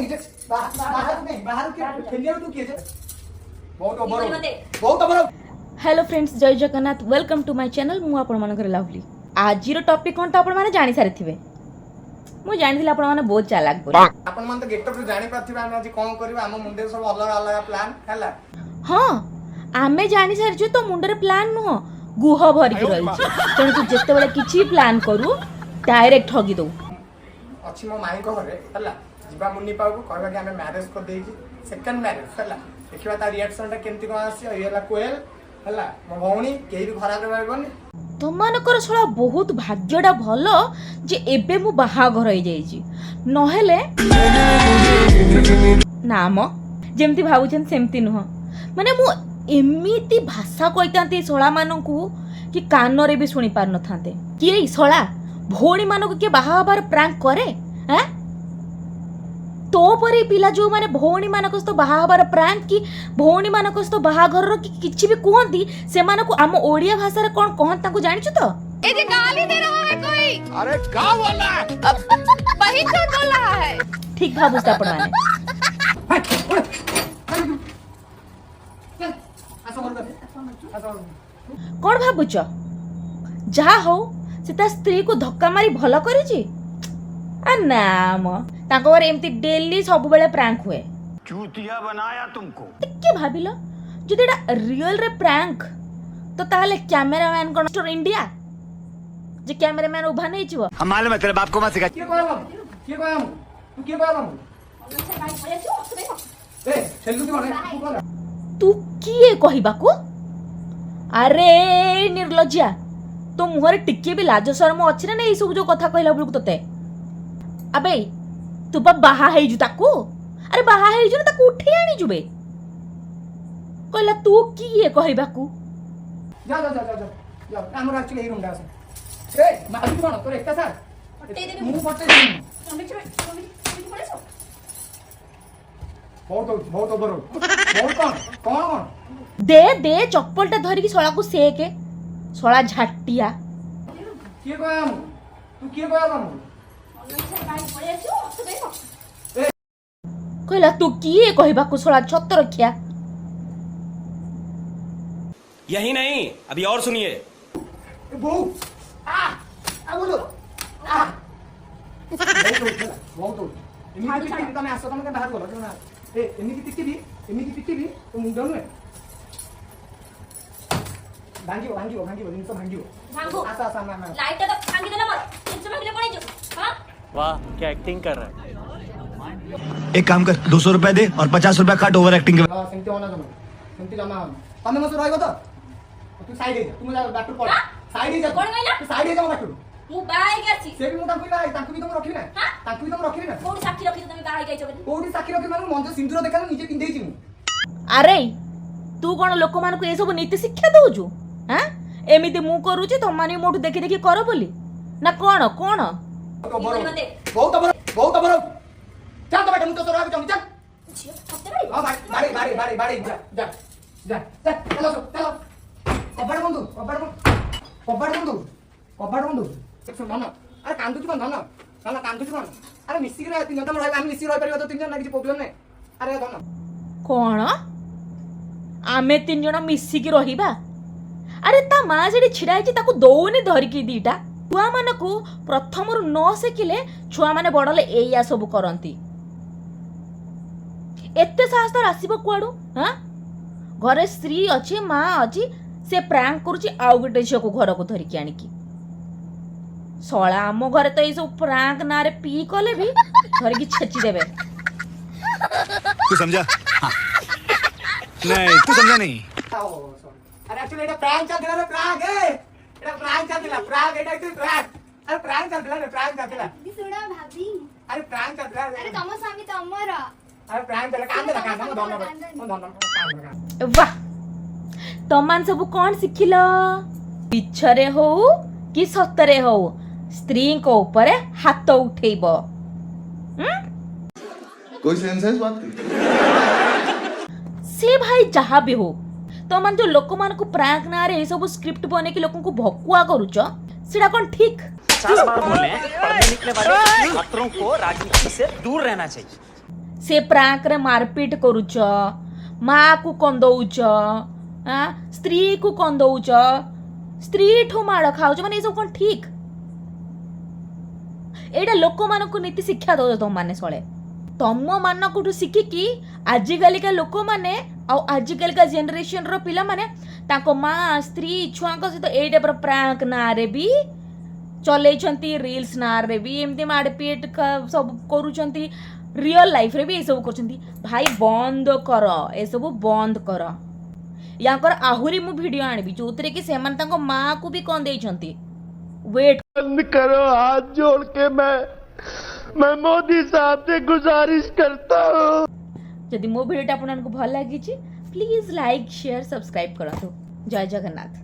नहीं जे बाहर के खेलिया तू किए जे बहुत बड़ हेलो फ्रेंड्स, जय Jagannath. Welcome to my channel. मु आपण मानकर लवली। आज टॉपिक कोन तो आपण माने जानि सारि थिबे। मु जानिथिल आपण माने बहुत चालाक बोली। आपण मान तो गेटअप रे जानि पाथिबा हम आज कोन करबा हम मुंडे सब अलग अलग प्लान हैला। हां, आमे जानि सारि तो मुंडे प्लान नुह गुह भरि के रही छी। तेन तू जत्ते बेले किछि प्लान करू डायरेक्ट ठगी दो। अछि मो माई को घरे हैला जिबा मुन्नी पाऊ को कहबा कि हमें मैरिज कर देई छी सेकंड मैरिज हैला। देखिबा ता रिएक्शन ता केमती कोन आसी एला कोयल हैला मो भौणी केही भी खराब रहबनी। तुमनकर छळा बहुत भाग्यडा भलो जे एबे मु बाहा घर होई जाई छी। नहेले नाम जेमती भाबुछन सेमती नुह। माने मु एमिति भाषा कइतांती सोळा मानकू कि कान रे भी सुनी पार न थांते। कि ए सोळा भोणी मानकू के बाहा हबार प्रैंक करे हैं? तो परे पिला जो माने भौणी मानकस तो बाहा हबार प्रैंक कि भौणी मानकस तो बाहाघर रो किछि भी कहंती से मानकू हम ओडिया भाषा रे कोन कहन ताकू जानि छु तो? ए जे गाली दे रहा है कोई। अरे का बोला वही तो बोल रहा है। ठीक भाबुस आपण माने कोन भाबुछ? जहा हो से स्त्री को धक्का मारी भलो करी छी। आ नाम ताको बार एमती डेली सब बेले प्रैंक हुए। चूतिया बनाया तुमको। टिके भाबिलो जदि एटा रियल रे प्रैंक तो ताले कैमरामैन कोन स्टोर इंडिया जे कैमरामैन उभा नै छिवो। हम मालूम है तेरे बाप को मत सिखा। के कहम तू के कहम ए सेलु के माने तू किए कहिबा को? अरे निर्लज्जा तो मुहर टिके भी लाज शरम अछि ना ए सब जो कथा कहला बुलक तते। अबे तू बाहा है जु ताकू। अरे बाहा है जु ताकू उठे आनी जुबे कहला तू किए कहिबा को? जा जा जा जा जा हमर एक्चुअली ए रूम डास ए मारू कोन तोर एकटा साथ दे दे मुंह पट्टे दे मम्मी पड़ेछो। बहुत बरो बहुत कौन दे दे चप्पलटा धरी की सोळा को सेके सोळा झाटिया। के कहम तू के कहम कहला तू किए कहिबा को सोळा छत रखिया। यही नहीं अभी और सुनिए। बहु आ बोलो आ बहुत एमिति टिकि तमे आसो तमे बाहर बोलो ना ए एमिति टिकि भी तो मुंडो नुए भांगियो जिनस भांगियो भांगो आसा ना लाइट तो भांगी देला मत जिनसे भांगी पड़े जो। हां वाह क्या एक्टिंग कर रहा है। एक काम कर 200 रुपए दे और 50 रुपए काट ओवर एक्टिंग के। हां सेंती होना सेंती जमा तमे मस रहइबो तो तू साइड हे तू जा डाक्टर पड़ साइड हे जा कोन गइला तू साइड हे जा डाक्टर मु बाय गेछि से भी मु ताकू बाय ताकू भी तुम रखिबी ना हां ताकू भी तुम रखिबी ना कोन साक्षी रखि तुम बाय गइछो बली कोडी साक्षी रखि माने मंज सिंदूर देखा निजे पिंदेई छी मु। अरे तू कोन लोक मान को ए सब नीति शिक्षा दउजु? हां एमिति मु करूची तो माने मोठु देखि देखि कर बोली ना कोन कोन बहुत बरो चल तो बेटा मु तो तोरा भी चल छियो हफ्ते बड़ी हां बाड़ी जा चलो कबाड़ बंधु एक मन अरे कांदु छी धन धन कांदु छी अरे मिसी के तीन जन रह हम मिसी रह परिबो तो तीन जन ना किछ प्रॉब्लम नै। अरे धन कोन आमे तीन जण मिसी की रहिबा? अरे ता मां जेडी छिड़ाई छी ताकू दौनी धरि की दीटा छुआ मानकू प्रथम रु न सिखिले छुआ माने बडले एया सब करंती। एते साहस तर आसीबो कुआडू? हां घरे स्त्री अछि मां अछि से प्रैंक करूची आउ गटे झियो को घर को धरि की आनी की सोळा आम घरे तो ए सब प्रैंक ना रे पी कले भी धरि की छेची देबे। तू समझा? हाँ। नहीं तू समझा नहीं। अरे एक्चुअली एटा प्रैंक चल दिला रे प्रैंक एटा प्रैंक चल दिला प्रैंक एटा एक्चुअली प्रैंक अरे प्रैंक चल दिला रे प्रैंक चल दिला सुना भाभी अरे प्रैंक चल दिला अरे तम स्वामी तमरा अरे प्रैंक चल कांदे धन वाह तमान सब कौन सिखिल? पिछरे हो कि सतरे हो स्त्री को ऊपर हाथ उठेब। कोई सेंस है इस बात की? से भाई जहाँ भी हो तो मन जो लोक मान को प्रैंक ना रे सब स्क्रिप्ट बने के लोगों को भकुआ करूच सेटा कौन ठीक? 50 बार बोले पढ़ने निकले वाले छात्रों को राजनीति से दूर रहना चाहिए। से प्रांक रे मारपीट करूच माँ को कंदौच स्त्री को कंदौच स्त्री ठू माड़ खाऊच माने ये सब कौन ठीक एटा लोक मानक नीति शिक्षा दो तुम माने सळे तम मानकठू शिखिकी आजिकालिका लोक माने आजिकालिका जेनेरेशन रो पिला माने ताको माँ स्त्री छुआ सहित ए टाइप प्रांक ना रे भी चलैछंती रील्स ना रे भी एमती मारपीट सब करूछंती रियल लाइफ रे भी ये सब करछंती भाई बंद कर ए सब बंद कर याकर आहुरी मु वीडियो आनिबी जोतरे कि सेमान ताको माँ को भी कौन देइछंती वेट बंद करो हाथ जोड़ के मैं मोदी साहब से गुजारिश करता हूँ जदि मो वीडियो आपको भल लगी प्लीज लाइक शेयर सब्सक्राइब करतु जय जगन्नाथ।